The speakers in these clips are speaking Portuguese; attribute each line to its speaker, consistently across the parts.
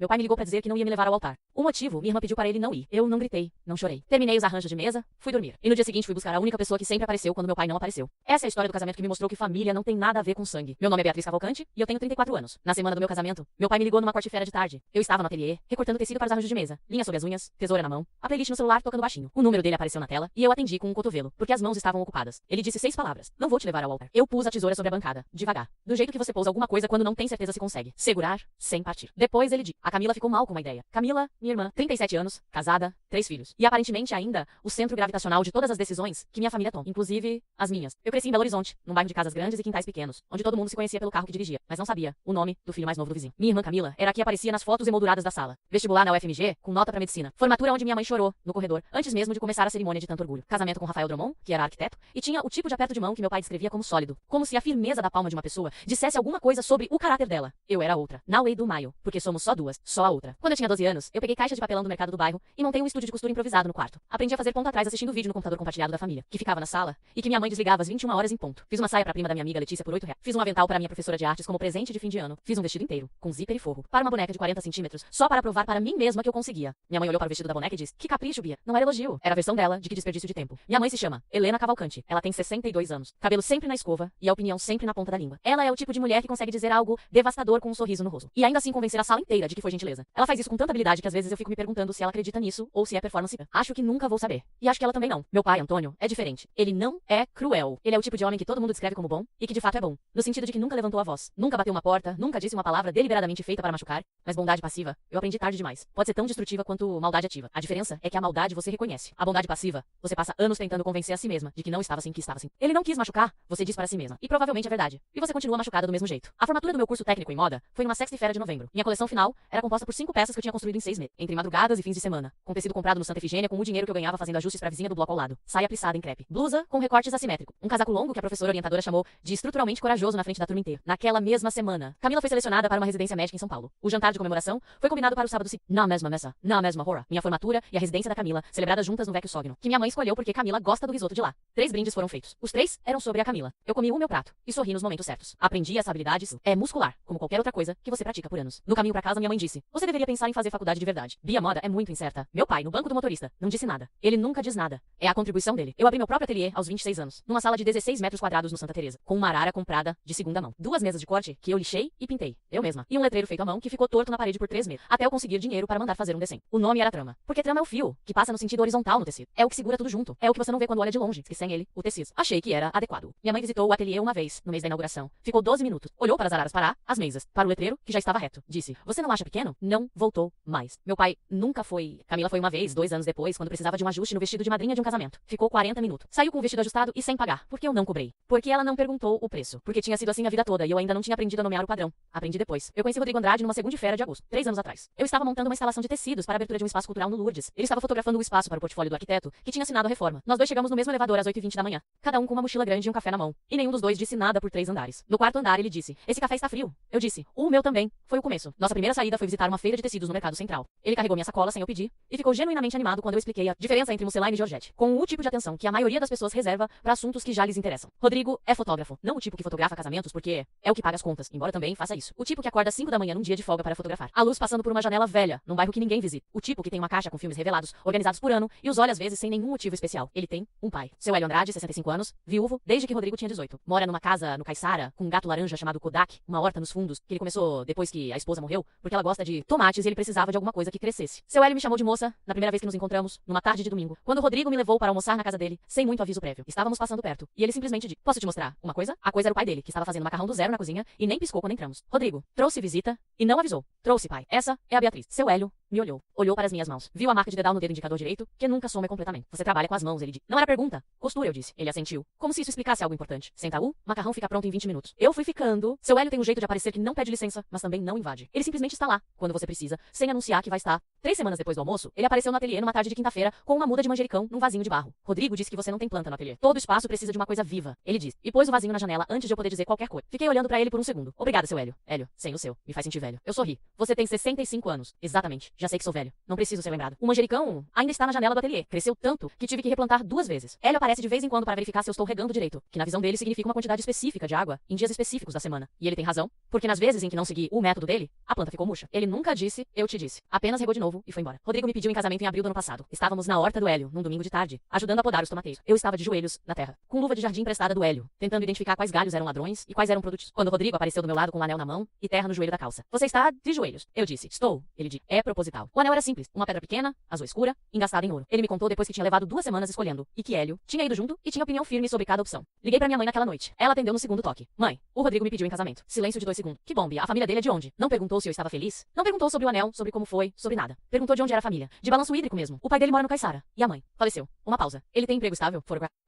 Speaker 1: Meu pai me ligou pra dizer que não ia me levar ao altar. O motivo, minha irmã pediu para ele não ir. Eu não gritei, não chorei. Terminei os arranjos de mesa, fui dormir. E no dia seguinte fui buscar a única pessoa que sempre apareceu quando meu pai não apareceu. Essa é a história do casamento que me mostrou que família não tem nada a ver com sangue. Meu nome é Beatriz Cavalcante e eu tenho 34 anos. Na semana do meu casamento, meu pai me ligou numa quarta-feira de tarde. Eu estava no ateliê, recortando tecido para os arranjos de mesa, linha sobre as unhas, tesoura na mão, a playlist no celular tocando baixinho. O número dele apareceu na tela e eu atendi com um cotovelo, porque as mãos estavam ocupadas. Ele disse 6 palavras. Não vou te levar ao altar. Eu pus a tesoura sobre a bancada, devagar. Do jeito que você pousa alguma coisa quando não tem certeza se consegue. Segurar, sem partir. Depois ele disse. A Camila ficou mal com uma ideia. Camila, minha irmã, 37 anos, casada, 3 filhos. E aparentemente ainda o centro gravitacional de todas as decisões que minha família toma, inclusive as minhas. Eu cresci em Belo Horizonte, num bairro de casas grandes e quintais pequenos, onde todo mundo se conhecia pelo carro que dirigia, mas não sabia o nome do filho mais novo do vizinho. Minha irmã Camila era a que aparecia nas fotos emolduradas da sala. Vestibular na UFMG, com nota pra medicina. Formatura onde minha mãe chorou, no corredor, antes mesmo de começar a cerimônia de tanto orgulho. Casamento com Rafael Drummond, que era arquiteto, e tinha o tipo de aperto de mão que meu pai descrevia como sólido. Como se a firmeza da palma de uma pessoa dissesse alguma coisa sobre o caráter dela. Eu era outra. Na lei do Maio, porque somos só duas, só a outra. Quando eu tinha 12 anos, eu peguei caixa de papelão do mercado do bairro e montei um estúdio de costura improvisado no quarto. Aprendi a fazer ponta atrás assistindo vídeo no computador compartilhado da família, que ficava na sala, e que minha mãe desligava às 21 horas em ponto. Fiz uma saia pra prima da minha amiga Letícia por R$8. Fiz um avental para minha professora de artes como presente de fim de ano. Fiz um vestido inteiro, com zíper e forro, para uma boneca de 40 centímetros, só para provar para mim mesma que eu conseguia. Minha mãe olhou para o vestido da boneca e disse: que capricho, Bia. Não era elogio. Era a versão dela de que desperdício de tempo. Minha mãe se chama Helena Cavalcante. Ela tem 62 anos. Cabelo sempre na escova e a opinião sempre na ponta da língua. Ela é o tipo de mulher que consegue dizer algo devastador com um sorriso no rosto. E ainda assim convencer a sala inteira de que foi gentileza. Ela faz isso com tanta habilidade que às vezes eu fico me perguntando se ela acredita nisso ou se é performance. Acho que nunca vou saber. E acho que ela também não. Meu pai, Antônio, é diferente. Ele não é cruel. Ele é o tipo de homem que todo mundo descreve como bom e que de fato é bom. No sentido de que nunca levantou a voz, nunca bateu uma porta, nunca disse uma palavra deliberadamente feita para machucar. Mas bondade passiva, eu aprendi tarde demais. Pode ser tão destrutiva quanto maldade ativa. A diferença é que a maldade você reconhece. A bondade passiva, você passa anos tentando convencer a si mesma de que não estava assim, que estava assim. Ele não quis machucar, você diz para si mesma. E provavelmente é verdade. E você continua machucada do mesmo jeito. A formatura do meu curso técnico em moda foi numa sexta-feira de novembro. Minha coleção final era composta por 5 peças que eu tinha construído em 6 meses, entre madrugadas e fins de semana, com tecido comprado no Santa Efigênia com o dinheiro que eu ganhava fazendo ajustes pra vizinha do bloco ao lado. Saia plissada em crepe. Blusa com recortes assimétricos. Um casaco longo que a professora orientadora chamou de estruturalmente corajoso na frente da turma inteira. Naquela mesma semana, Camila foi selecionada para uma residência médica em São Paulo. O jantar de comemoração foi combinado para o sábado seguinte. Na mesma mesa, na mesma hora. Minha formatura e a residência da Camila, celebradas juntas no Vecchio Sogno, que minha mãe escolheu porque Camila gosta do risoto de lá. 3 brindes foram feitos. Os 3 eram sobre a Camila. Eu comi o meu prato e sorri nos momentos certos. Aprendi essa habilidade, é muscular, como qualquer outra coisa que você pratica por anos. No caminho para casa, minha mãe disse: você deveria pensar em fazer faculdade de verdade. Bia Moda é muito incerta. Meu pai, no banco do motorista, não disse nada. Ele nunca diz nada. É a contribuição dele. Eu abri meu próprio ateliê aos 26 anos, numa sala de 16 metros quadrados no Santa Teresa, com uma arara comprada de segunda mão. 2 mesas de corte que eu lixei e pintei, eu mesma. E um letreiro feito à mão que ficou torto na parede por 3 meses, até eu conseguir dinheiro para mandar fazer um desenho. O nome era trama, porque trama é o fio que passa no sentido horizontal no tecido. É o que segura tudo junto. É o que você não vê quando olha de longe, que sem ele, o tecido. Achei que era adequado. Minha mãe visitou o ateliê uma vez, no mês da inauguração. Ficou 12 minutos. Olhou para as araras parar, as mesas, para o letreiro, que já estava reto. Disse: você não acha pequeno? Não voltou mais. Meu pai nunca foi. Camila foi uma vez, 2 anos depois, quando precisava de um ajuste no vestido de madrinha de um casamento. Ficou 40 minutos. Saiu com o vestido ajustado e sem pagar, porque eu não cobrei. Porque ela não perguntou o preço. Porque tinha sido assim a vida toda e eu ainda não tinha aprendido a nomear o padrão. Aprendi depois. Eu conheci Rodrigo Andrade numa segunda-feira de agosto, 3 anos atrás. Eu estava montando uma instalação de tecidos para a abertura de um espaço cultural no Lourdes. Ele estava fotografando o espaço para o portfólio do arquiteto, que tinha assinado a reforma. Nós dois chegamos no mesmo elevador às 8h20 da manhã, cada um com uma mochila grande e um café na mão. E nenhum dos dois disse nada por 3 andares. No quarto andar ele disse: esse café está frio. Eu disse: o meu também. Foi o começo. Nossa primeira saída foi visitar uma feira de tecidos no Mercado Central. Ele carregou minha sacola sem eu pedir e ficou genuinamente animado quando eu expliquei a diferença entre musselina e georgette, com o tipo de atenção que a maioria das pessoas reserva para assuntos que já lhes interessam. Rodrigo é fotógrafo, não o tipo que fotografa casamentos porque é o que paga as contas, embora também faça isso. O tipo que acorda às 5 da manhã num dia de folga para fotografar. A luz passando por uma janela velha, num bairro que ninguém visita. O tipo que tem uma caixa com filmes revelados, organizados por ano, e os olha às vezes sem nenhum motivo especial. Ele tem um pai. Seu Hélio Andrade, 65 anos, viúvo, desde que Rodrigo tinha 18. Mora numa casa no Caiçara, com um gato laranja chamado Kodak, uma horta nos fundos, que ele começou depois que a esposa morreu, porque ela gosta de tomates e ele precisava de alguma coisa que crescesse. Seu Hélio me chamou de moça, na primeira vez que nos encontramos, numa tarde de domingo, quando Rodrigo me levou para almoçar na casa dele, sem muito aviso prévio. Estávamos passando perto, e ele simplesmente disse: posso te mostrar uma coisa? A coisa era o pai dele, que estava fazendo macarrão do zero na cozinha, e nem piscou quando entramos. Rodrigo, trouxe visita, e não avisou. Trouxe, pai. Essa é a Beatriz. Seu Hélio me olhou. Olhou para as minhas mãos. Viu a marca de dedal no dedo indicador direito, que nunca soma completamente. Você trabalha com as mãos, ele disse. Não era pergunta. Costura, eu disse. Ele assentiu. Como se isso explicasse algo importante. Senta o macarrão fica pronto em 20 minutos. Eu fui ficando. Seu Hélio tem um jeito de aparecer que não pede licença, mas também não invade. Ele simplesmente está lá, quando você precisa, sem anunciar que vai estar. 3 semanas depois do almoço, ele apareceu no ateliê numa tarde de quinta-feira com uma muda de manjericão num vasinho de barro. Rodrigo disse que você não tem planta no ateliê. Todo espaço precisa de uma coisa viva, ele disse. E pôs o vasinho na janela antes de eu poder dizer qualquer coisa. Fiquei olhando pra ele por um segundo. Obrigada, seu Hélio. Hélio, sem o seu. Me faz sentir velho. Eu sorri. Você tem 65 anos. Exatamente. Já sei que sou velho. Não preciso ser lembrado. O manjericão ainda está na janela do ateliê. Cresceu tanto que tive que replantar 2 vezes. Hélio aparece de vez em quando para verificar se eu estou regando direito, que na visão dele significa uma quantidade específica de água em dias específicos da semana. E ele tem razão, porque nas vezes em que não segui o método dele, a planta ficou murcha. Ele nunca disse, eu te disse. Apenas regou de novo e foi embora. Rodrigo me pediu em casamento em abril do ano passado. Estávamos na horta do Hélio, num domingo de tarde, ajudando a podar os tomateiros. Eu estava de joelhos na terra, com luva de jardim emprestada do Hélio, tentando identificar quais galhos eram ladrões e quais eram produtos. Quando Rodrigo apareceu do meu lado com um anel na mão e terra no joelho da calça. Você está de joelhos. Eu disse, estou. Ele disse, é proposital. O anel era simples, uma pedra pequena, azul escura, engastada em ouro. Ele me contou depois que tinha levado 2 semanas escolhendo, e que Hélio tinha ido junto e tinha opinião firme sobre cada opção. Liguei pra minha mãe naquela noite. Ela atendeu no segundo toque. Mãe, o Rodrigo me pediu em casamento. Silêncio de 2 segundos. Que bom, Bia. A família dele é de onde? Não perguntou se eu estava feliz. Não perguntou sobre o anel, sobre como foi, sobre nada. Perguntou de onde era a família. De Balanço Hídrico mesmo. O pai dele mora no Caiçara. E a mãe? Faleceu. Uma pausa. Ele tem emprego estável?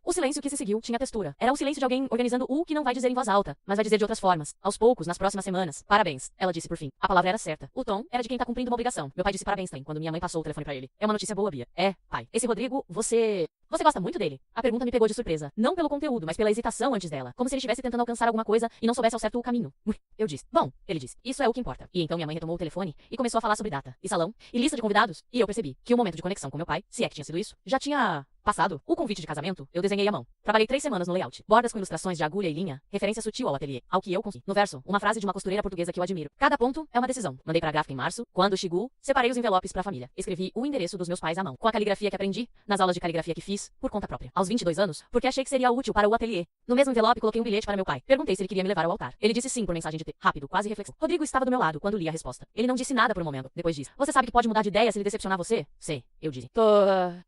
Speaker 1: O silêncio que se seguiu tinha textura. Era o silêncio de alguém organizando o que não vai dizer em voz alta, mas vai dizer de outras formas. Aos poucos, nas próximas semanas. Parabéns. Ela disse por fim. A palavra era certa. O tom era de quem tá cumprindo uma obrigação. Meu pai disse parabéns também, quando minha mãe passou o telefone pra ele. É uma notícia boa, Bia. É, pai. Esse Rodrigo, você gosta muito dele? A pergunta me pegou de surpresa. Não pelo conteúdo, mas pela hesitação antes dela. Como se ele estivesse tentando alcançar alguma coisa e não soubesse ao certo o caminho. Eu disse. Bom, ele disse. Isso é o que importa. E então minha mãe retomou o telefone e começou a falar sobre data, e salão, e lista de convidados. E eu percebi que o momento de conexão com meu pai, se é que tinha sido isso, já tinha passado. O convite de casamento, eu desenhei à mão. Trabalhei 3 semanas no layout. Bordas com ilustrações de agulha e linha, referência sutil ao ateliê, ao que eu consegui. No verso, uma frase de uma costureira portuguesa que eu admiro. Cada ponto é uma decisão. Mandei pra gráfica em março. Quando chegou, separei os envelopes pra família. Escrevi o endereço dos meus pais à mão, com a caligrafia que aprendi, nas aulas de caligrafia que fiz, por conta própria. Aos 22 anos, porque achei que seria útil para o ateliê. No mesmo envelope, coloquei um bilhete para meu pai. Perguntei se ele queria me levar ao altar. Ele disse sim por mensagem de texto. Rápido, quase reflexão. Rodrigo estava do meu lado quando li a resposta. Ele não disse nada por um momento. Depois disse, você sabe que pode mudar de ideia se ele decepcionar você? Sei, eu disse. Tô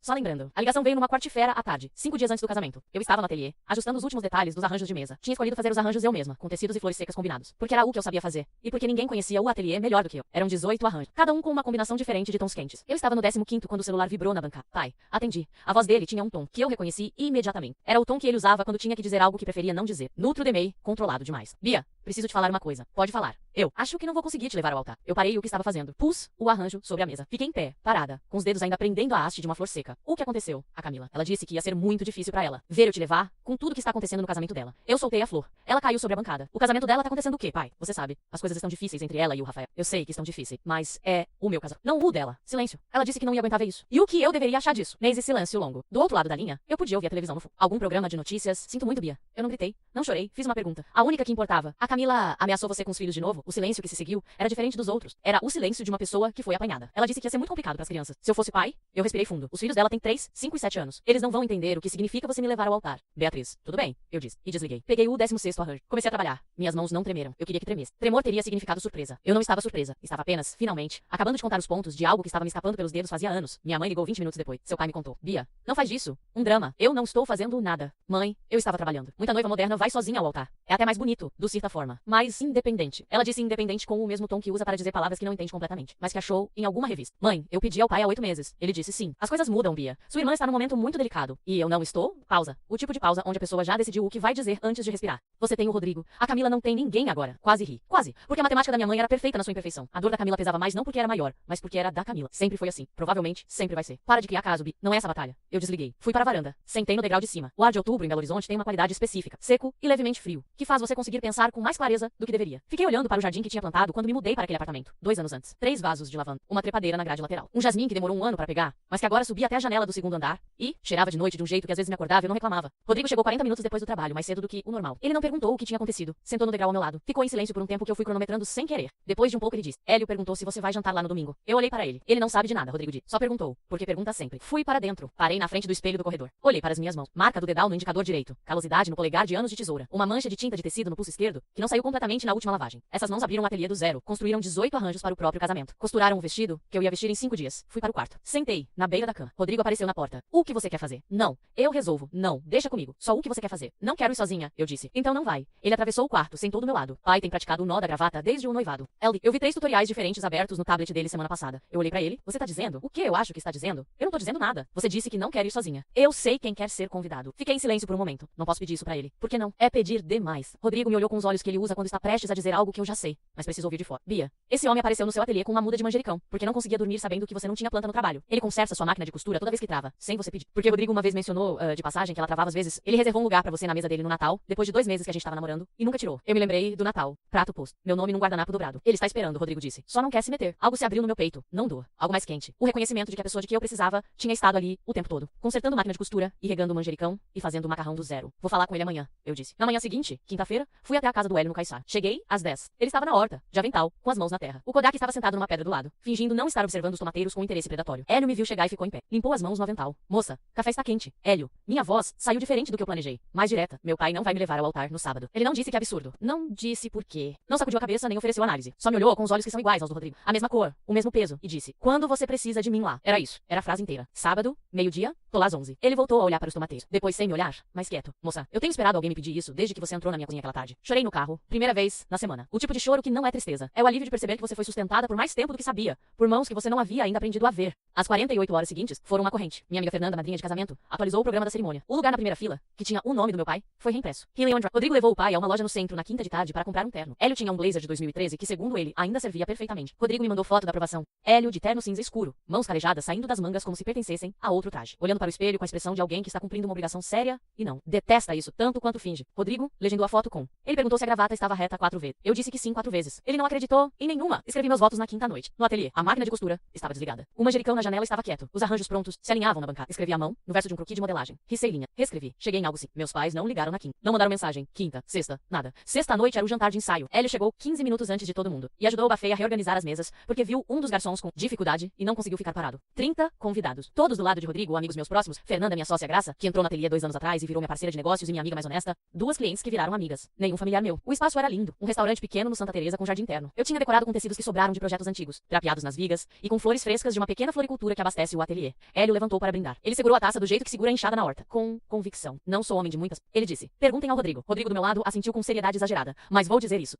Speaker 1: só lembrando. A ligação veio numa quarta-feira à tarde. 5 dias antes do casamento. Eu estava no ateliê, ajustando os últimos detalhes dos arranjos de mesa. Tinha escolhido fazer os arranjos eu mesma, com tecidos e flores secas combinados. Porque era o que eu sabia fazer. E porque ninguém conhecia o ateliê melhor do que eu. Eram 18 arranjos, cada um com uma combinação diferente de tons quentes. Eu estava no 15º quando o celular vibrou na bancada. Pai, atendi. A voz dele tinha um tom que eu reconheci imediatamente. Era o tom que ele usava quando tinha que dizer algo que preferia não dizer. Nutro demei, controlado demais. Bia, preciso te falar uma coisa. Pode falar. Eu acho que não vou conseguir te levar ao altar. Eu parei o que estava fazendo. Pus o arranjo sobre a mesa. Fiquei em pé, parada, com os dedos ainda prendendo a haste de uma flor seca. O que aconteceu? A Camila. Ela disse que ia ser muito difícil pra ela ver eu te levar com tudo que está acontecendo no casamento dela. Eu soltei a flor. Ela caiu sobre a bancada. O casamento dela tá acontecendo o quê, pai? Você sabe. As coisas estão difíceis entre ela e o Rafael. Eu sei que estão difíceis, mas é o meu casamento. Não o dela. Silêncio. Ela disse que não ia aguentar ver isso. E o que eu deveria achar disso? Mês e silêncio longo. Do outro lado da linha, eu podia ouvir a televisão no fundo. Algum programa de notícias. Sinto muito, Bia. Eu não gritei. Não chorei. Fiz uma pergunta. A única que importava. A Camila ameaçou você com os filhos de novo? O silêncio que se seguiu era diferente dos outros. Era o silêncio de uma pessoa que foi apanhada. Ela disse que ia ser muito complicado pras crianças. Se eu fosse pai, eu respirei fundo. Os filhos dela têm 3, 5 e 7 anos. Eles não vão entender o que significa você me levar ao altar. Beatriz, tudo bem, eu disse. E desliguei. Peguei o 16º arranjo. Comecei a trabalhar. Minhas mãos não tremeram. Eu queria que tremesse. Tremor teria significado surpresa. Eu não estava surpresa. Estava apenas, finalmente, acabando de contar os pontos de algo que estava me escapando pelos dedos fazia anos. Minha mãe ligou 20 minutos depois. Seu pai me contou. Bia, não faz disso um drama. Eu não estou fazendo nada. Mãe, eu estava trabalhando. Muita noiva moderna vai sozinha ao altar. É até mais bonito, do certa forma. Mais independente. Ela disse independente com o mesmo tom que usa para dizer palavras que não entende completamente, mas que achou em alguma revista. Mãe, eu pedi ao pai há 8 meses. Ele disse sim. As coisas mudam, Bia. Sua irmã está num momento muito delicado. E eu não estou? Pausa. O tipo de pausa onde a pessoa já decidiu o que vai dizer antes de respirar. Você tem o Rodrigo. A Camila não tem ninguém agora. Quase ri. Quase. Porque a matemática da minha mãe era perfeita na sua imperfeição. A dor da Camila pesava mais não porque era maior, mas porque era da Camila. Sempre foi assim. Provavelmente, sempre vai ser. Para de criar caso, Bi. Não é essa a batalha. Eu desliguei. Fui para a varanda. Sentei no degrau de cima. O ar de outubro em Belo Horizonte tem uma qualidade específica. Seco e levemente frio. Que faz você conseguir pensar com mais clareza do que deveria. Fiquei olhando para o jardim que tinha plantado quando me mudei para aquele apartamento. 2 anos antes. 3 vasos de lavanda. Uma trepadeira na grade lateral. Um jasmim que demorou 1 ano para pegar, mas que agora subia até a janela do 2º andar e cheirava de noite de um jeito que às vezes me acordava e eu não reclamava. Rodrigo chegou 40 minutos depois do trabalho, mais cedo do que o normal. Ele não perguntou o que tinha acontecido. Sentou no degrau ao meu lado. Ficou em silêncio por um tempo que eu fui cronometrando sem querer. Depois de um pouco ele disse. Hélio perguntou se você vai jantar lá no domingo. Eu olhei para ele. Ele não sabe de nada, Rodrigo disse. Só perguntou, porque pergunta sempre. Fui para dentro. Parei na frente do espelho do corredor. Olhei para as minhas mãos. Marca do dedal no indicador direito. Calosidade no polegar de anos de tesoura. Uma mancha de tinta de tecido no pulso esquerdo, que não saiu completamente na última lavagem. Essas mãos abriram um ateliê do zero. Construíram 18 arranjos para o próprio casamento. Costuraram o vestido, que eu ia vestir em 5 dias. Fui para o quarto. Sentei, na beira da cama. Rodrigo apareceu na porta. O que você quer fazer? Não. Eu resolvo. Não. Deixa comigo. Só o que você quer fazer. Não quero ir sozinha, eu disse. Então não vai. Ele atravessou o quarto, sentou do meu lado. Pai tem praticado o nó da gravata desde o noivado. Ellie, eu vi 3 tutoriais diferentes abertos no tablet dele semana passada. Eu olhei pra ele. Você tá dizendo? O que eu acho que está dizendo? Eu não tô dizendo nada. Você disse que não quer ir sozinha. Eu sei quem quer ser convidado. Fiquei em silêncio por um momento. Não posso pedir isso pra ele. Por que não? É pedir demais. mais. Rodrigo me olhou com os olhos que ele usa quando está prestes a dizer algo que eu já sei, mas preciso ouvir de fora. Bia, esse homem apareceu no seu ateliê com uma muda de manjericão, porque não conseguia dormir sabendo que você não tinha planta no trabalho. Ele conserta sua máquina de costura toda vez que trava, sem você pedir. Porque Rodrigo uma vez mencionou, de passagem, que ela travava às vezes. Ele reservou um lugar pra você na mesa dele no Natal, depois de 2 meses que a gente tava namorando, e nunca tirou. Eu me lembrei do Natal. Prato posto. Meu nome num guardanapo dobrado. Ele está esperando, Rodrigo disse. Só não quer se meter. Algo se abriu no meu peito. Não dor. Algo mais quente. O reconhecimento de que a pessoa de que eu precisava tinha estado ali o tempo todo, consertando máquina de costura, e regando o manjericão, e fazendo o macarrão do zero. Vou falar com ele amanhã, eu disse. Na manhã seguinte, quinta-feira, fui até a casa do Hélio no Caiçá. Cheguei às 10. Ele estava na horta, de avental, com as mãos na terra. O Kodak estava sentado numa pedra do lado, fingindo não estar observando os tomateiros com interesse predatório. Hélio me viu chegar e ficou em pé. Limpou as mãos no avental. Moça, café está quente. Hélio, minha voz saiu diferente do que eu planejei. Mais direta. Meu pai não vai me levar ao altar no sábado. Ele não disse que é absurdo. Não disse por quê. Não sacudiu a cabeça nem ofereceu análise. Só me olhou com os olhos que são iguais aos do Rodrigo. A mesma cor, o mesmo peso, e disse: quando você precisa de mim lá. Era isso. Era a frase inteira. Sábado, meio-dia, tô lá às 11. Ele voltou a olhar para os tomateiros. Depois sem me olhar, mais quieto. Moça, eu tenho esperado alguém me pedir isso desde que você entrou na minha cozinha aquela tarde. Chorei no carro, primeira vez na semana. O tipo de choro que não é tristeza. É o alívio de perceber que você foi sustentada por mais tempo do que sabia, por mãos que você não havia ainda aprendido a ver. As 48 horas seguintes foram uma corrente. Minha amiga Fernanda, madrinha de casamento, atualizou o programa da cerimônia. O lugar na primeira fila, que tinha o nome do meu pai, foi reimpresso. Rodrigo levou o pai a uma loja no centro na quinta de tarde para comprar um terno. Hélio tinha um blazer de 2013 que, segundo ele, ainda servia perfeitamente. Rodrigo me mandou foto da aprovação. Hélio de terno cinza escuro, mãos carejadas saindo das mangas como se pertencessem a outro traje, olhando para o espelho com a expressão de alguém que está cumprindo uma obrigação séria e não detesta isso tanto quanto finge. Rodrigo legendou a foto com: ele perguntou se a gravata estava reta 4 vezes. Eu disse que sim 4 vezes. Ele não acreditou em nenhuma. Escrevi meus votos na quinta noite. No ateliê, a máquina de costura estava desligada. O manjericão na janela estava quieto. Os arranjos prontos se alinhavam na bancada. Escrevi à mão, no verso de um croquis de modelagem. Risei linha. Reescrevi. Cheguei em algo assim. Meus pais não ligaram na quinta. Não mandaram mensagem. Quinta, sexta, nada. Sexta-noite era o jantar de ensaio. Hélio chegou 15 minutos antes de todo mundo e ajudou o buffet a reorganizar as mesas, porque viu um dos garçons com dificuldade e não conseguiu ficar parado. 30 convidados. Todos do lado de Rodrigo, amigos meus próximos. Fernanda, minha sócia Graça, que entrou no ateliê 2 anos atrás e virou minha parceira de negócios e minha amiga mais honesta. 2 clientes que viraram amigas. Nenhum familiar meu. O espaço era lindo. Um restaurante pequeno no Santa Teresa com jardim interno. Eu tinha decorado com tecidos que sobraram de projetos antigos, drapeados nas vigas e com flores frescas de uma pequena floricultura que abastece o ateliê. Hélio levantou para brindar. Ele segurou a taça do jeito que segura a enxada na horta, com convicção. Não sou homem de muitas. Ele disse: perguntem ao Rodrigo. Rodrigo do meu lado assentiu com seriedade exagerada. Mas vou dizer isso.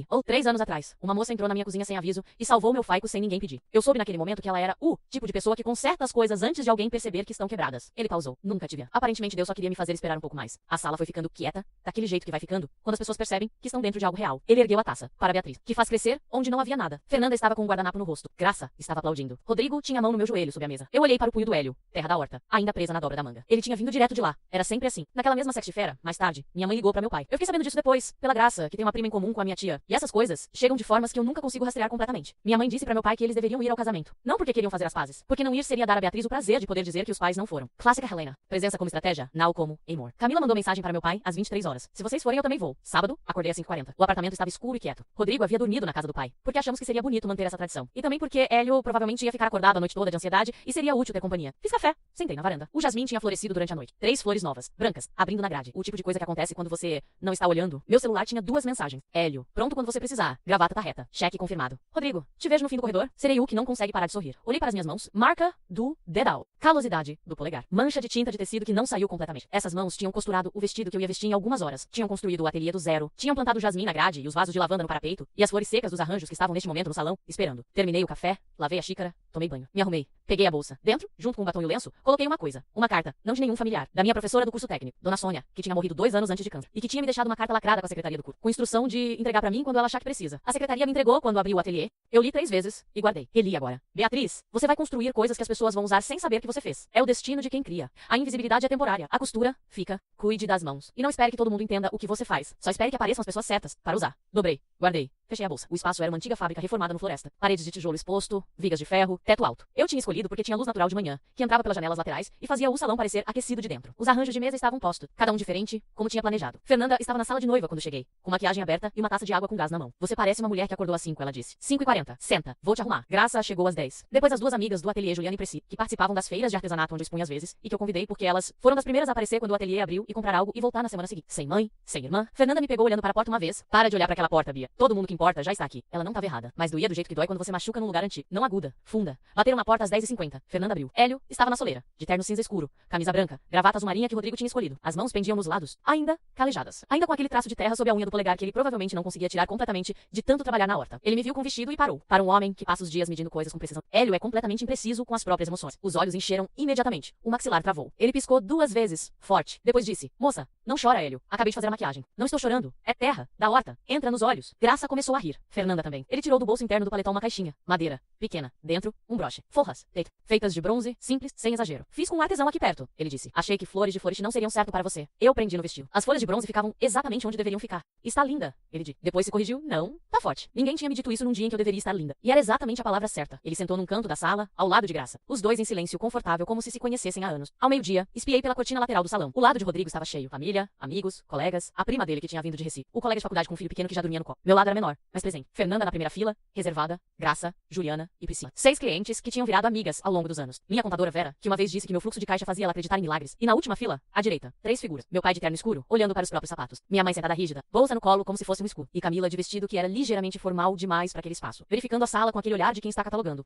Speaker 1: Ou 3 anos atrás, uma moça entrou na minha cozinha sem aviso e salvou meu faico sem ninguém pedir. Eu soube naquele momento que ela era o tipo de pessoa que conserta as coisas antes de alguém perceber que estão quebradas. Ele pausou. Nunca tive. Aparentemente Deus só queria me fazer esperar um pouco mais. A sala foi ficando quieta, daquele jeito que vai ficando quando as pessoas percebem que estão dentro de algo real. Ele ergueu a taça para Beatriz, que faz crescer onde não havia nada. Fernanda estava com um guardanapo no rosto. Graça estava aplaudindo. Rodrigo tinha a mão no meu joelho sob a mesa. Eu olhei para o punho do Hélio, terra da horta, ainda presa na dobra da manga. Ele tinha vindo direto de lá. Era sempre assim. Naquela mesma sexta-feira, mais tarde, minha mãe ligou para meu pai. Eu fiquei sabendo disso depois, pela Graça, que tem uma prima em comum com a minha tia. E essas coisas chegam de formas que eu nunca consigo rastrear completamente. Minha mãe disse para meu pai que eles deveriam ir ao casamento. Não porque queriam fazer as pazes, porque não ir seria dar a Beatriz o prazer de poder dizer que os pais não foram. Clássica Helena. Presença como estratégia, now como amor. Camila mandou mensagem para meu pai às 23 horas. Se vocês forem, eu também vou. Sábado, acordei às 5h40. O apartamento estava escuro e quieto. Rodrigo havia dormido na casa do pai, porque achamos que seria bonito manter essa tradição. E também porque Hélio provavelmente ia ficar acordado a noite toda de ansiedade e seria útil ter companhia. Fiz café, sentei na varanda. O jasmim tinha florescido durante a noite. 3 flores novas, brancas, abrindo na grade. O tipo de coisa que acontece quando você não está olhando. Meu celular tinha 2 mensagens. Hélio, pronto quando você precisar. Gravata tá reta. Cheque confirmado. Rodrigo, te vejo no fim do corredor. Serei o que não consegue parar de sorrir. Olhei para as minhas mãos. Marca do dedal. Calosidade do polegar. Mancha de tinta de tecido que não saiu completamente. Essas mãos tinham costurado o vestido que eu ia vestir em algumas horas. Tinham construído o ateliê do zero. Tinham plantado o jasmim na grade e os vasos de lavanda no parapeito. E as flores secas dos arranjos que estavam neste momento no salão, esperando. Terminei o café, lavei a xícara, tomei banho. Me arrumei. Peguei a bolsa. Dentro, junto com o batom e o lenço, coloquei uma coisa. Uma carta. Não de nenhum familiar. Da minha professora do curso técnico, Dona Sônia, que tinha morrido 2 anos antes de câncer. E que tinha me deixado uma carta lacrada com a secretaria do curso. Com instrução de entregar pra mim quando ela achar que precisa. A secretaria me entregou quando abri o ateliê. Eu li 3 vezes e guardei. Reli agora. Beatriz, você vai construir coisas que as pessoas vão usar sem saber que você fez. É o destino de quem cria. A invisibilidade é temporária. A costura fica. Cuide das mãos. E não espere que todo mundo entenda o que você faz. Só espere que apareçam as pessoas certas para usar. Dobrei. Guardei. Fechei a bolsa. O espaço era uma antiga fábrica reformada no Floresta. Paredes de tijolo exposto, vigas de ferro, teto alto. Eu tinha escolhido porque tinha luz natural de manhã, que entrava pelas janelas laterais e fazia o salão parecer aquecido de dentro. Os arranjos de mesa estavam postos, cada um diferente, como tinha planejado. Fernanda estava na sala de noiva quando cheguei, com maquiagem aberta e uma taça de água com gás na mão. Você parece uma mulher que acordou às 5, ela disse. 5h40. Senta, vou te arrumar. Graça chegou às 10. Depois as 2 amigas do ateliê, Juliana e Preci, que participavam das feiras de artesanato onde eu expunha às vezes, e que eu convidei porque elas foram das primeiras a aparecer quando o ateliê abriu e comprar algo e voltar na semana seguinte. Sem mãe, sem irmã. Fernanda me pegou olhando para a porta uma vez. Para de olhar para aquela porta, Bia. Todo mundo que importa já está aqui. Ela não estava errada, mas doía do jeito que dói quando você machuca num lugar antigo. Não aguda, funda. Bateram na porta às 10h50. Fernanda abriu. Hélio estava na soleira, de terno cinza escuro, camisa branca, gravata azul marinha que Rodrigo tinha escolhido. As mãos pendiam nos lados, ainda calejadas. Ainda com aquele traço de terra sob a unha do polegar que ele provavelmente não conseguia tirar completamente de tanto trabalhar na horta. Ele me viu com o vestido e parou. Para um homem que passa os dias medindo coisas com precisão. Hélio é completamente impreciso com as próprias emoções. Os olhos encheram imediatamente. O maxilar travou. Ele piscou 2 vezes, forte. Depois disse: moça, Não chora, Hélio. Acabei de fazer a maquiagem. Não estou chorando. É terra, da horta. Entra nos olhos. Graça começou a rir. Fernanda também. Ele tirou do bolso interno do paletó uma caixinha. Madeira. Pequena. Dentro, um broche. Forras. Feitas de bronze, simples, sem exagero. Fiz com um artesão aqui perto, ele disse. Achei que flores de florete não seriam certo para você. Eu prendi no vestido. As folhas de bronze ficavam exatamente onde deveriam ficar. Está linda, ele disse. Depois se corrigiu. Não, tá forte. Ninguém tinha me dito isso num dia em que eu deveria estar linda. E era exatamente a palavra certa. Ele sentou num canto da sala, ao lado de Graça. Os dois em silêncio confortável, como se conhecessem há anos. Ao meio-dia, espiei pela cortina lateral do salão. O lado de Rodrigo estava cheio. Família, amigos, colegas, a prima dele que tinha vindo de Recife. O colega de faculdade com um filho pequeno que já dormia no copo. Meu lado era menor, mas presente. Fernanda na primeira fila, reservada, Graça, Juliana e Priscila. 6 clientes que tinham virado amigas ao longo dos anos. Minha contadora Vera, que uma vez disse que meu fluxo de caixa fazia ela acreditar em milagres. E na última fila, à direita, 3 figuras. Meu pai de terno escuro, olhando para os próprios sapatos. Minha mãe sentada rígida, bolsa no colo como se fosse um escudo. E Camila de vestido que era ligeiramente formal demais para aquele espaço. Verificando a sala com aquele olhar de quem está catalogando.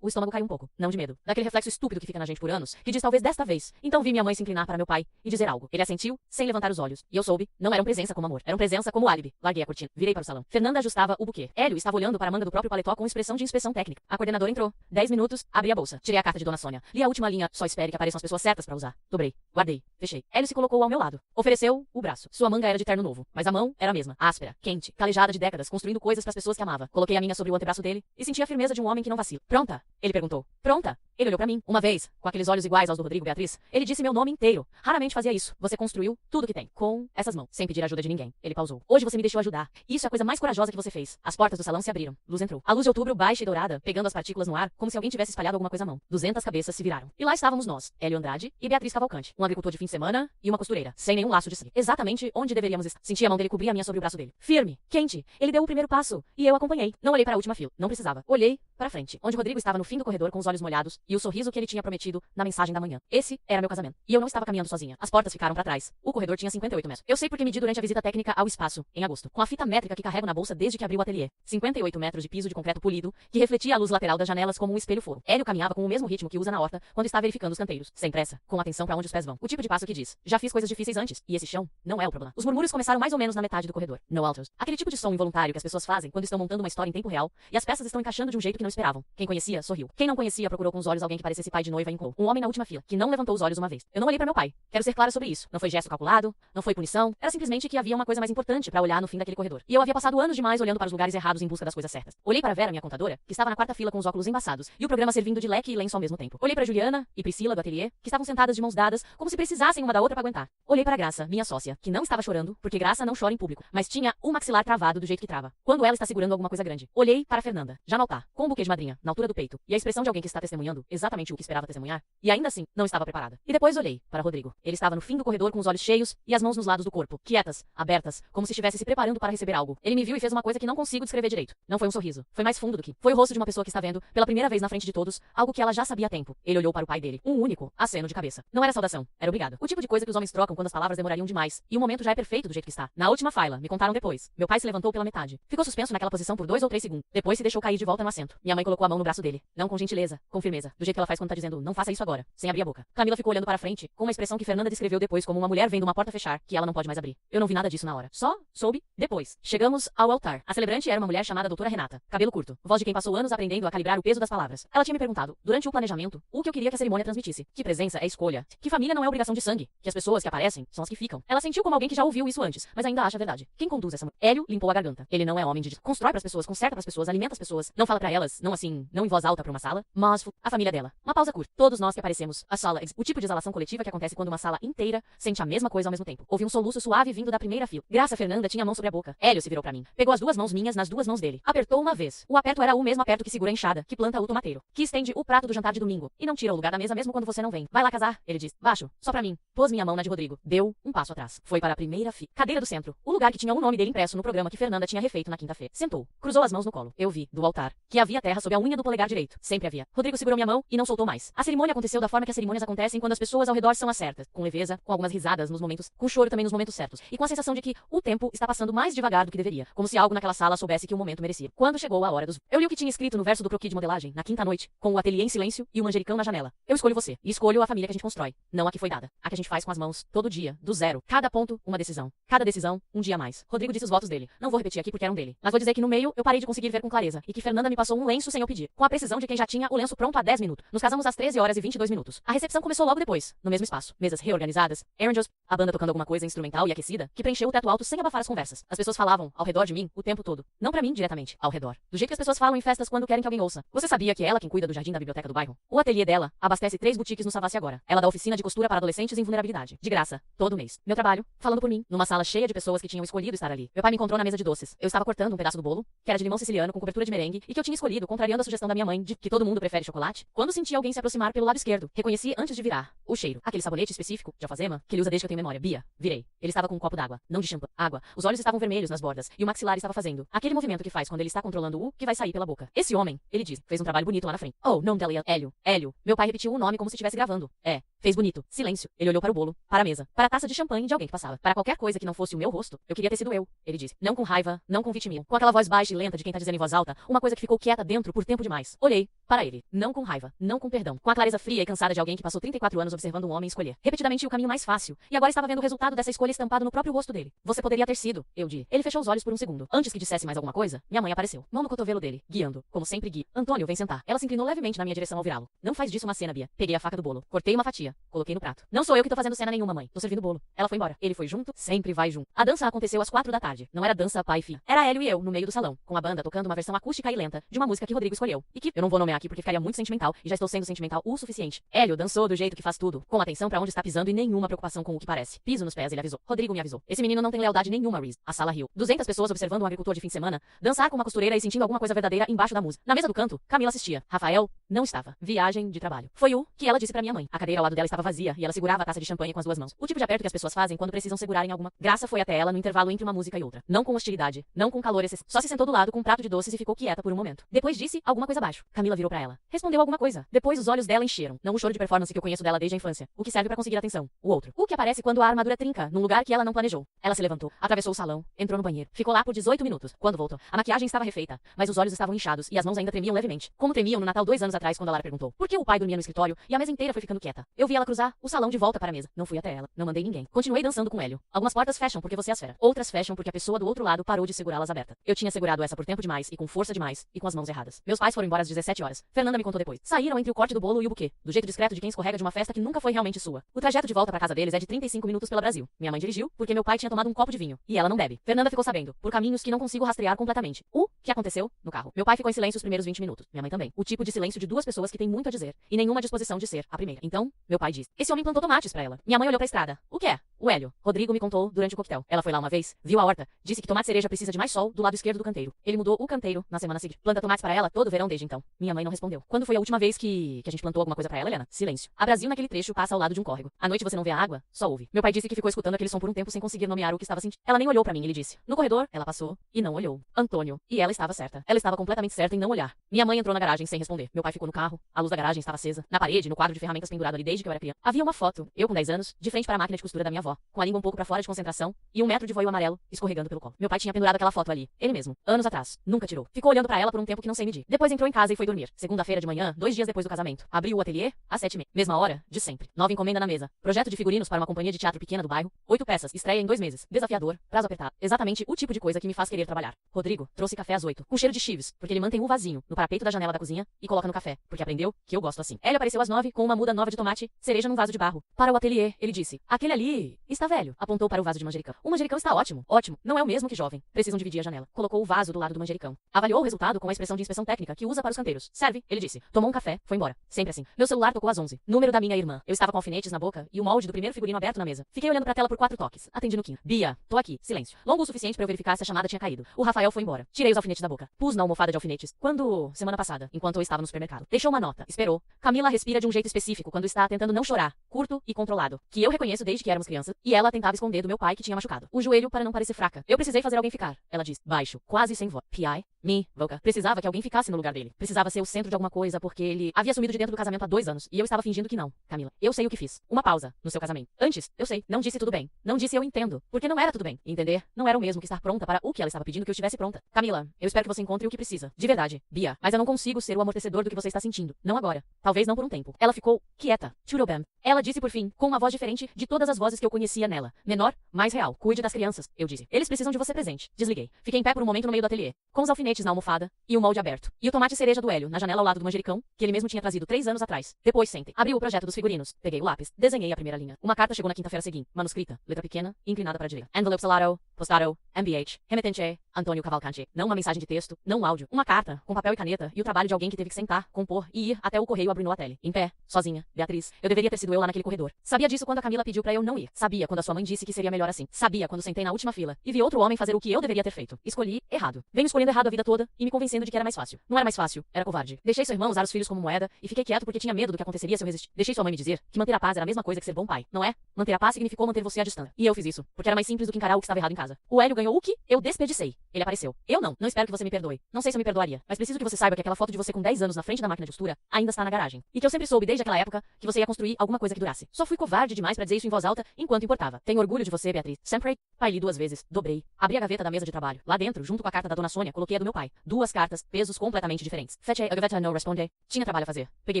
Speaker 1: O estômago caiu um pouco, não de medo. Daquele reflexo estúpido que fica na gente por anos, que diz talvez desta vez. Então vi minha mãe se inclinar para meu pai e dizer algo. Ele assentiu, sem levantar os olhos. E eu soube, não eram presença como amor, eram presença como álibi. Larguei a cortina, virei para o salão. Fernanda ajustava o buquê. Hélio estava olhando para a manga do próprio paletó com expressão de inspeção técnica. A coordenadora entrou. 10 minutos, abri a bolsa. Tirei a carta de Dona Sônia. Li a última linha, só espere que apareçam as pessoas certas para usar. Dobrei, guardei, fechei. Hélio se colocou ao meu lado. Ofereceu o braço. Sua manga era de terno novo, mas a mão era a mesma, áspera, quente, calejada de décadas, construindo coisas para as pessoas que amava. Coloquei a minha sobre o antebraço dele e senti a firmeza de um homem que não vacila. Pronta? Ele perguntou. Pronta? Ele olhou para mim. Uma vez, com aqueles olhos iguais aos do Rodrigo Beatriz, ele disse meu nome inteiro. Raramente fazia isso. Você construiu tudo que tem. Com essas mãos. Sem pedir ajuda de ninguém. Ele pausou. Hoje você me deixou ajudar. Isso é a coisa mais corajosa que você fez. As portas do salão se abriram. Luz entrou. A luz de outubro baixa e dourada, pegando as partículas no ar, como se alguém tivesse espalhado alguma coisa à mão. 200 cabeças se viraram. E lá estávamos nós, Hélio Andrade e Beatriz Cavalcante. Um agricultor de fim de semana e uma costureira. Sem nenhum laço de sangue. Exatamente onde deveríamos estar. Senti a mão dele cobrir a minha sobre o braço dele. Firme. Quente. Ele deu o primeiro passo. E eu acompanhei. Não olhei para a última fila. Não precisava. Olhei para frente, onde Rodrigo estava no fim do corredor com os olhos molhados e o sorriso que ele tinha prometido na mensagem da manhã. Esse era meu casamento. E eu não estava caminhando sozinha. As portas ficaram para trás. O corredor tinha 58 metros. Eu sei porque medi durante a visita técnica ao espaço, em agosto, com a fita métrica que carrego na bolsa desde que abri o ateliê. 58 metros de piso de concreto polido, que refletia a luz lateral das janelas como um espelho foro. Hélio caminhava com o mesmo ritmo que usa na horta quando está verificando os canteiros, sem pressa, com atenção para onde os pés vão. O tipo de passo que diz: já fiz coisas difíceis antes, e esse chão não é o problema. Os murmúrios começaram mais ou menos na metade do corredor. No altos. Aquele tipo de som involuntário que as pessoas fazem quando estão montando uma história em tempo real, e as peças estão encaixando de um jeito que não esperavam. Quem conhecia, sorriu. Quem não conhecia, procurou com os olhos alguém que parecesse pai de noiva e encou. Um homem na última fila, que não levantou os olhos uma vez. Eu não olhei para meu pai. Quero ser clara sobre isso. Não foi gesto calculado, não foi punição, era simplesmente que havia uma coisa mais importante para olhar no fim daquele corredor. E eu havia passado anos demais olhando para os lugares errados em busca das coisas certas. Olhei para Vera, minha contadora, que estava na quarta fila com os óculos embaçados, e o programa servindo de leque e lenço ao mesmo tempo. Olhei para Juliana e Priscila do ateliê, que estavam sentadas de mãos dadas, como se precisassem uma da outra para aguentar. Olhei para Graça, minha sócia, que não estava chorando, porque Graça não chora em público, mas tinha o maxilar travado do jeito que trava, quando ela está segurando alguma coisa grande. Olhei para Fernanda, já mal tá, com um buquê de madrinha, na altura do peito, e a expressão de alguém que está testemunhando exatamente o que esperava testemunhar, e ainda assim, não estava preparada. E depois olhei para Rodrigo. Ele estava no fim do corredor com os olhos cheios e as mãos nos lados do corpo, quietas, abertas, como se estivesse se preparando para receber algo. Ele me viu e fez uma coisa que não consigo descrever direito. Não foi um sorriso. Foi mais fundo do que. Foi o rosto de uma pessoa que está vendo, pela primeira vez na frente de todos, algo que ela já sabia há tempo. Ele olhou para o pai dele. Um único aceno de cabeça. Não era saudação. Era obrigado. O tipo de coisa que os homens trocam quando as palavras demorariam demais. E o momento já é perfeito do jeito que está. Na última fila, me contaram depois. Meu pai se levantou pela metade. Ficou suspenso naquela posição por 2 ou 3 segundos. Depois se deixou cair de volta no assento. Minha mãe colocou a mão no braço dele. Não com gentileza, com firmeza. Do jeito que ela faz quando tá dizendo, não faça isso agora. Sem abrir a boca. Camila ficou olhando para frente, com uma expressão que Fernanda descreveu depois como uma mulher vendo uma porta fechar, que ela não pode mais abrir. Eu não vi nada disso na hora. Só soube depois. Chegamos ao altar. A celebrante era uma mulher chamada Doutora Renata. Cabelo curto. Voz de quem passou anos aprendendo a calibrar o peso das palavras. Ela tinha me perguntado, durante o planejamento, o que eu queria que a cerimônia transmitisse. Que presença é escolha. Que família não é obrigação de sangue. Que as pessoas que aparecem são as que ficam. Ela sentiu como alguém que já ouviu isso antes, mas ainda acha verdade. Quem conduz essa mulher? Hélio limpou a garganta. Ele não é homem de constrói pras pessoas, conserta pras pessoas, alimenta as pessoas, não fala pra elas, não assim, não em voz alta pra uma sala, mas a família dela. Uma pausa curta. Todos nós que aparecemos. A sala, o tipo de exalação coletiva que acontece quando uma sala inteira sente a mesma coisa ao mesmo tempo. Houve um soluço suave vindo da primeira fila. Graça Fernanda tinha a mão sobre a boca. Hélio se virou pra mim. Pegou as duas mãos minhas nas duas mãos dele. Apertou uma vez. O aperto era o mesmo aperto que segura a enxada, que planta o tomateiro, que estende o prato do jantar de domingo e não tira o lugar da mesa mesmo quando você não vem. Vai lá casar, ele disse. Baixo, só pra mim. Pôs minha mão na de Rodrigo. Deu um passo atrás. Foi para a primeira fila. Cadeira do centro. O lugar que tinha o nome dele impresso no programa que Fernanda tinha refeito na quinta-feira. Sentou. Cruzou as mãos no colo. Eu vi, do altar, que havia terra sob a unha do polegar direito. Sempre havia. Rodrigo segurou minha mão e não soltou mais. A cerimônia aconteceu da forma que as cerimônias acontecem quando as pessoas ao redor são as certas. Com leveza, com algumas risadas nos momentos, com choro também nos momentos certos. E com a sensação de que o tempo está passando mais devagar do que deveria. Como se algo naquela sala soubesse que o momento merecia. Quando chegou a hora dos... Eu li o que tinha escrito no verso do croquis de modelagem, na quinta noite, com o ateliê em silêncio e o manjericão na janela. Eu escolho você. E escolho a família que a gente constrói. Não a que foi dada. A que a gente faz com as mãos, todo dia, do zero. Cada ponto, uma decisão. Cada decisão, um dia a mais. Rodrigo disse os votos dele. Não vou repetir aqui porque eram dele. Mas vou dizer que no meio, eu parei de conseguir ver com clareza. E que Fernanda me passou um lenço sem eu pedir. Com a precisão de quem já tinha o lenço pronto há 10 10 minutos. Nos casamos às 13h22. A recepção começou logo depois, no mesmo espaço. Mesas reorganizadas, Angels, a banda tocando alguma coisa instrumental e aquecida, que preencheu o teto alto sem abafar as conversas. As pessoas falavam ao redor de mim o tempo todo. Não pra mim diretamente, ao redor. Do jeito que as pessoas falam em festas quando querem que alguém ouça. Você sabia que é ela quem cuida do jardim da biblioteca do bairro? O ateliê dela abastece 3 boutiques no Savassi agora. Ela dá oficina de costura para adolescentes em vulnerabilidade. De graça, todo mês. Meu trabalho, falando por mim, numa sala cheia de pessoas que tinham escolhido estar ali. Meu pai me encontrou na mesa de doces. Eu estava cortando um pedaço do bolo, que era de limão siciliano com cobertura de merengue, e que eu tinha escolhido, contrariando a sugestão da minha mãe de que todo mundo prefere chocolate. Quando senti alguém se aproximar pelo lado esquerdo, reconheci antes de virar o cheiro. Aquele sabonete específico de alfazema que ele usa desde que eu tenho memória. Bia, virei. Ele estava com um copo d'água, não de shampoo, água. Os olhos estavam vermelhos nas bordas e o maxilar estava fazendo aquele movimento que faz quando ele está controlando o que vai sair pela boca. Esse homem, ele diz, fez um trabalho bonito lá na frente. Oh, nome dela, Hélio. Hélio. Meu pai repetiu o nome como se estivesse gravando. É. Fez bonito. Silêncio. Ele olhou para o bolo, para a mesa, para a taça de champanhe de alguém que passava. Para qualquer coisa que não fosse o meu rosto, eu queria ter sido eu, ele disse. Não com raiva, não com vitimismo. Com aquela voz baixa e lenta de quem tá dizendo em voz alta, uma coisa que ficou quieta dentro por tempo demais. Olhei para ele. Não com raiva, não com perdão. Com a clareza fria e cansada de alguém que passou 34 anos observando um homem escolher repetidamente o caminho mais fácil. E agora estava vendo o resultado dessa escolha estampado no próprio rosto dele. Você poderia ter sido, eu disse. Ele fechou os olhos por um segundo. Antes que dissesse mais alguma coisa, minha mãe apareceu. Mão no cotovelo dele, guiando, como sempre guia. Antônio, vem sentar. Ela se inclinou levemente na minha direção ao virá-lo. Não faz disso uma cena, Bia. Peguei a faca do bolo, cortei uma fatia, coloquei no prato. Não sou eu que tô fazendo cena nenhuma, mãe. Tô servindo bolo. Ela foi embora. Ele foi junto, sempre vai junto. A dança aconteceu às 4 da tarde. Não era dança pai e filha. Era Hélio e eu, no meio do salão, com a banda tocando uma versão acústica e lenta de uma música que Rodrigo escolheu. E que eu não vou nomear aqui porque ficaria muito sentimental, e já estou sendo sentimental o suficiente. Hélio dançou do jeito que faz tudo, com atenção pra onde está pisando e nenhuma preocupação com o que parece. Piso nos pés, ele avisou. Rodrigo me avisou. Esse menino não tem lealdade nenhuma, Reese. A sala riu. 200 pessoas observando um agricultor de fim de semana dançar com uma costureira e sentindo alguma coisa verdadeira embaixo da música. Na mesa do canto, Camila assistia. Rafael não estava. Viagem de trabalho. Foi o que ela disse pra minha mãe. A cadeira ao lado dela estava vazia e ela segurava a taça de champanhe com as duas mãos. O tipo de aperto que as pessoas fazem quando precisam segurar em alguma. Graça foi até ela no intervalo entre uma música e outra. Não com hostilidade, não com calor excessivo. Só se sentou do lado com um prato de doces e ficou quieta por um momento. Depois disse alguma coisa baixo. Camila virou pra ela. Respondeu alguma coisa. Depois os olhos dela encheram. Não o choro de performance que eu conheço dela desde a infância. O que serve pra conseguir atenção. O outro. O que aparece quando a armadura trinca, num lugar que ela não planejou. Ela se levantou, atravessou o salão, entrou no banheiro. Ficou lá por 18 minutos. Quando voltou, a maquiagem estava refeita, mas os olhos estavam inchados e as mãos ainda tremiam levemente. Como tremiam no Natal 2 anos atrás quando a Lara perguntou por que o pai dormia no escritório e a mesa inteira foi ficando quieta. Eu vi ela cruzar o salão de volta para a mesa. Não fui até ela. Não mandei ninguém. Continuei dançando com Hélio. Algumas portas fecham porque você as fera. Outras fecham porque a pessoa do outro lado parou de segurá-las abertas. Eu tinha segurado essa por tempo demais e com força demais e com as mãos erradas. Meus pais foram embora às 17 horas. Fernanda me contou depois. Saíram entre o corte do bolo e o buquê, do jeito discreto de quem escorrega de uma festa que nunca foi realmente sua. O trajeto de volta para casa deles é de 35 minutos pela Brasil. Minha mãe dirigiu porque meu pai tinha tomado um copo de vinho e ela não bebe. Fernanda ficou sabendo, por caminhos que não consigo rastrear completamente. O que aconteceu no carro. Meu pai ficou em silêncio os primeiros 20 minutos. Minha mãe também. O tipo de silêncio de duas pessoas que têm muito a dizer e nenhuma disposição de ser a primeira. Então, meu pai disse: esse homem plantou tomates pra ela. Minha mãe olhou pra estrada. O que é? O Hélio. Rodrigo me contou durante o coquetel. Ela foi lá uma vez, viu a horta, disse que tomate cereja precisa de mais sol do lado esquerdo do canteiro. Ele mudou o canteiro na semana seguinte. Planta tomates para ela todo verão desde então. Minha mãe não respondeu. Quando foi a última vez que a gente plantou alguma coisa pra ela, Helena? Silêncio. A Brasil naquele trecho passa ao lado de um córrego. À noite você não vê a água, só ouve. Meu pai disse que ficou escutando aquele som por um tempo sem conseguir nomear o que estava sentindo. Ela nem olhou pra mim, ele disse. No corredor, ela passou e não olhou. Antônio. E ela estava certa. Ela estava completamente certa em não olhar. Minha mãe entrou na garagem sem responder. Meu pai ficou no carro. A luz da garagem estava acesa. Na parede, no quadro de ferramentas pendurado ali desde que eu era criança. Havia uma foto, eu com 10 anos, de frente para a máquina de costura da minha avó, com a língua um pouco pra fora de concentração e 1 metro de voio amarelo escorregando pelo colo. Meu pai tinha pendurado aquela foto ali, ele mesmo, anos atrás. Nunca tirou. Ficou olhando pra ela por um tempo que não sei medir. Depois entrou em casa e foi dormir. Segunda-feira de manhã, 2 dias depois do casamento. Abriu o ateliê às 7h30. Mesma hora, de sempre. Nova encomenda na mesa. Projeto de figurinos para uma companhia de teatro pequena do bairro. 8 peças. Estreia em 2 meses. Desafiador. Prazo apertado. Exatamente o tipo de coisa que me faz querer trabalhar. Rodrigo trouxe café às 8, com cheiro de chives, porque ele mantém o vasinho no parapeito da janela da cozinha e coloca no café, porque aprendeu que eu gosto assim. Hélio apareceu às 9 com uma muda nova de tomate, cereja num vaso de barro. Para o ateliê, ele disse: aquele ali está velho. Apontou para o vaso de manjericão. O manjericão está ótimo. Ótimo. Não é o mesmo que jovem. Precisam dividir a janela. Colocou o vaso do lado do manjericão. Avaliou o resultado com a expressão de inspeção técnica que usa para os canteiros. Serve, ele disse. Tomou um café, foi embora. Sempre assim. Meu celular tocou às 11. Número da minha irmã. Eu estava com alfinetes na boca e o molde do primeiro figurino aberto na mesa. Fiquei olhando pra tela por 4 toques. Atendi no quinto. Bia, tô aqui. Silêncio. Longo o suficiente para eu verificar se a chamada tinha caído. O Rafael foi embora. Tirei os alfinetes da boca. Pus na almofada de alfinetes. Quando? Semana passada, enquanto eu estava no supermercado. Deixou uma nota. Esperou. Camila respira de um jeito específico quando está tentando não chorar. Curto e controlado. Que eu reconheço desde que éramos crianças. E ela tentava esconder do meu pai que tinha machucado o joelho para não parecer fraca. Eu precisei fazer alguém ficar. Ela disse, baixo, quase sem voz. P.I. Me, Voca. Precisava que alguém ficasse no lugar dele. Precisava ser o centro de alguma coisa porque ele havia sumido de dentro do casamento há 2 anos. E eu estava fingindo que não. Camila, eu sei o que fiz. Uma pausa no seu casamento. Antes, eu sei. Não disse tudo bem. Não disse eu entendo. Porque não era tudo bem. Entender não era o mesmo que estar pronta para o que ela estava pedindo que eu estivesse pronta. Camila, eu espero que você encontre o que precisa. De verdade. Bia. Mas eu não consigo ser o amortecedor do que você está sentindo. Não agora. Talvez não por um tempo. Ela ficou quieta. Churobam. Ela disse disse por fim, com uma voz diferente de todas as vozes que eu conhecia nela. Menor, mais real. Cuide das crianças, eu disse. Eles precisam de você presente. Desliguei. Fiquei em pé por um momento no meio do ateliê, com os alfinetes na almofada e o molde aberto. E o tomate cereja do Hélio na janela ao lado do manjericão, que ele mesmo tinha trazido 3 anos atrás. Depois sentem. Abri o projeto dos figurinos. Peguei o lápis. Desenhei a primeira linha. Uma carta chegou na quinta-feira seguinte. Manuscrita, letra pequena e inclinada para a direita. Envelope salato, postado, MBH, remetente, Antônio Cavalcante. Não uma mensagem de texto, não um áudio. Uma carta, com papel e caneta e o trabalho de alguém que teve que sentar, compor e ir até o correio abrir no tele. Em pé, sozinha, Beatriz. Eu deveria ter sido eu lá naquele corredor. Sabia disso quando a Camila pediu pra eu não ir. Sabia quando a sua mãe disse que seria melhor assim. Sabia quando sentei na última fila e vi outro homem fazer o que eu deveria ter feito. Escolhi errado. Venho escolhendo errado a vida toda e me convencendo de que era mais fácil. Não era mais fácil, era covarde. Deixei seu irmão usar os filhos como moeda e fiquei quieto porque tinha medo do que aconteceria se eu resistir. Deixei sua mãe me dizer que manter a paz era a mesma coisa que ser bom pai, não é? Manter a paz significou manter você à distância. E eu fiz isso, porque era mais simples do que encarar o que estava errado em casa. O Hélio ganhou o que eu desperdicei. Ele apareceu. Eu não. Não espero que você me perdoe. Não sei se eu me perdoaria, mas preciso que você saiba que aquela foto de você com 10 anos na frente da máquina de costura ainda está na garagem. E que eu sempre soube desde aquela época que você ia construir alguma coisa que durasse. Só fui covarde demais pra dizer isso em voz alta enquanto importava. Tenho orgulho de você, Beatriz. Sempre. Pai, li 2 vezes. Dobrei. Abri a gaveta da mesa de trabalho. Lá dentro, junto com a carta da dona Sônia, coloquei a do meu pai. 2 cartas, pesos completamente diferentes. Fetchei a gaveta não responde. Tinha trabalho a fazer. Peguei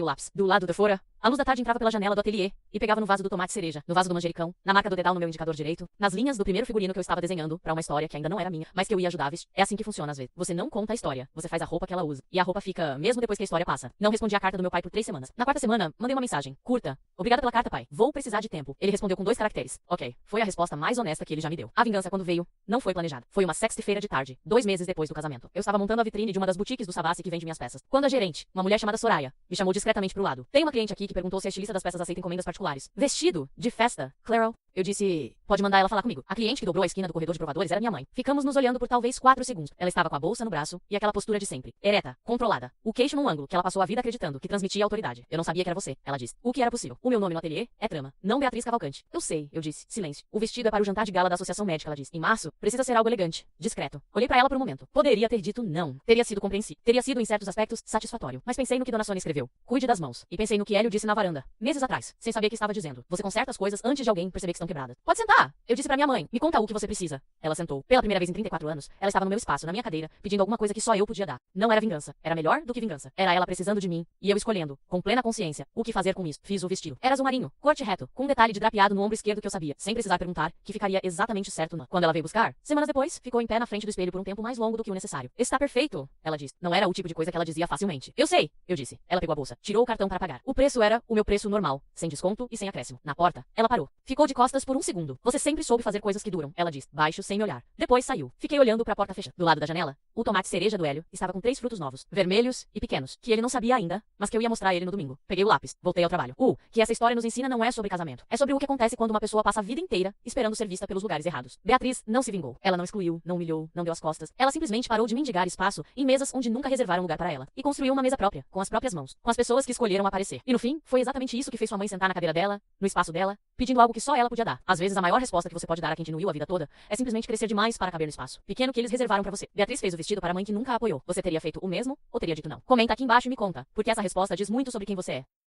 Speaker 1: o lápis. Do lado de fora, a luz da tarde entrava pela janela do ateliê e pegava no vaso do tomate cereja, no vaso do manjericão, na marca do dedal no meu indicador direito, nas linhas do primeiro figurino que eu estava desenhando pra uma história que ainda não era minha, mas que eu ia ajudar a vestir. É assim que funciona às vezes. Você não conta a história, você faz a roupa que ela usa. E a roupa fica, mesmo depois que a história passa. Não respondi a carta do meu pai por 3 semanas. Na 4ª semana, mandei uma mensagem, curta. Obrigada pela carta, pai. Vou precisar de tempo. Ele respondeu com 2 caracteres. Ok. Foi a resposta mais honesta que ele já me deu. A vingança, quando veio, não foi planejada. Foi uma sexta-feira de tarde, 2 meses depois do casamento. Eu estava montando a vitrine de uma das boutiques do Savassi que vende minhas peças. Quando a gerente, uma mulher chamada Soraya, me chamou discretamente pro lado. Tem uma cliente aqui que perguntou se a estilista das peças aceita encomendas particulares. Vestido de festa, Claro. Eu disse, pode mandar ela falar comigo. A cliente que dobrou a esquina do corredor de provadores era minha mãe. Ficamos nos olhando por talvez 4 segundos. Ela estava com a bolsa no braço e aquela postura de sempre. Ereta, controlada. O queixo num ângulo que ela passou a vida acreditando que transmitia autoridade. Eu não sabia que era você, ela disse. O que era possível? O meu nome no ateliê é Trama, não Beatriz Cavalcante. Eu sei, eu disse. Silêncio. O vestido é para o jantar de gala da Associação Médica, ela disse. Em março, precisa ser algo elegante, discreto. Olhei para ela por um momento. Poderia ter dito não. Teria sido compreensível. Teria sido, em certos aspectos, satisfatório. Mas pensei no que Dona Sônia escreveu. Cuide das mãos. E pensei no que Hélio disse na varanda, meses atrás, sem saber o que estava dizendo. Você conserta as coisas antes de alguém perceber que estão quebradas. Pode sentar. Eu disse pra minha mãe, me conta o que você precisa. Ela sentou. Pela primeira vez em 34 anos, ela estava no meu espaço, na minha cadeira, pedindo alguma coisa que só eu podia dar. Não era vingança. Era melhor do que vingança. Era ela precisando de mim, e eu escolhendo, com plena consciência, o que fazer com isso. Fiz o vestido. Era azul marinho, corte reto, com um detalhe de drapeado no ombro esquerdo que eu sabia, sem precisar perguntar, que ficaria exatamente certo na. Quando ela veio buscar, semanas depois, ficou em pé na frente do espelho por um tempo mais longo do que o necessário. Está perfeito, ela disse. Não era o tipo de coisa que ela dizia facilmente. Eu sei, eu disse. Ela pegou a bolsa, tirou o cartão para pagar. O preço era o meu preço normal, sem desconto e sem acréscimo. Na porta, ela parou. Ficou de costas por um segundo. Você sempre soube fazer coisas que duram, ela disse, baixo sem me olhar. Depois saiu. Fiquei olhando para a porta fechada. Do lado da janela, o tomate cereja do Hélio estava com 3 frutos novos, vermelhos e pequenos, que ele não sabia ainda, mas que eu ia mostrar a ele no domingo. Peguei o lápis, voltei ao trabalho. Que essa história nos ensina não é sobre casamento. É sobre o que acontece quando uma pessoa passa a vida inteira esperando ser vista pelos lugares errados. Beatriz não se vingou. Ela não excluiu, não humilhou, não deu as costas. Ela simplesmente parou de mendigar espaço em mesas onde nunca reservaram lugar para ela e construiu uma mesa própria, com as próprias mãos, com as pessoas que escolheram aparecer. E no fim, foi exatamente isso que fez sua mãe sentar na cadeira dela, no espaço dela, pedindo algo que só ela podia dar. Às vezes a maior resposta que você pode dar a quem diminuiu a vida toda é simplesmente crescer demais para caber no espaço pequeno que eles reservaram para você. Beatriz fez o vestido para a mãe que nunca a apoiou. Você teria feito o mesmo ou teria dito não? Comenta aqui embaixo e me conta, porque essa resposta diz muito sobre quem você é.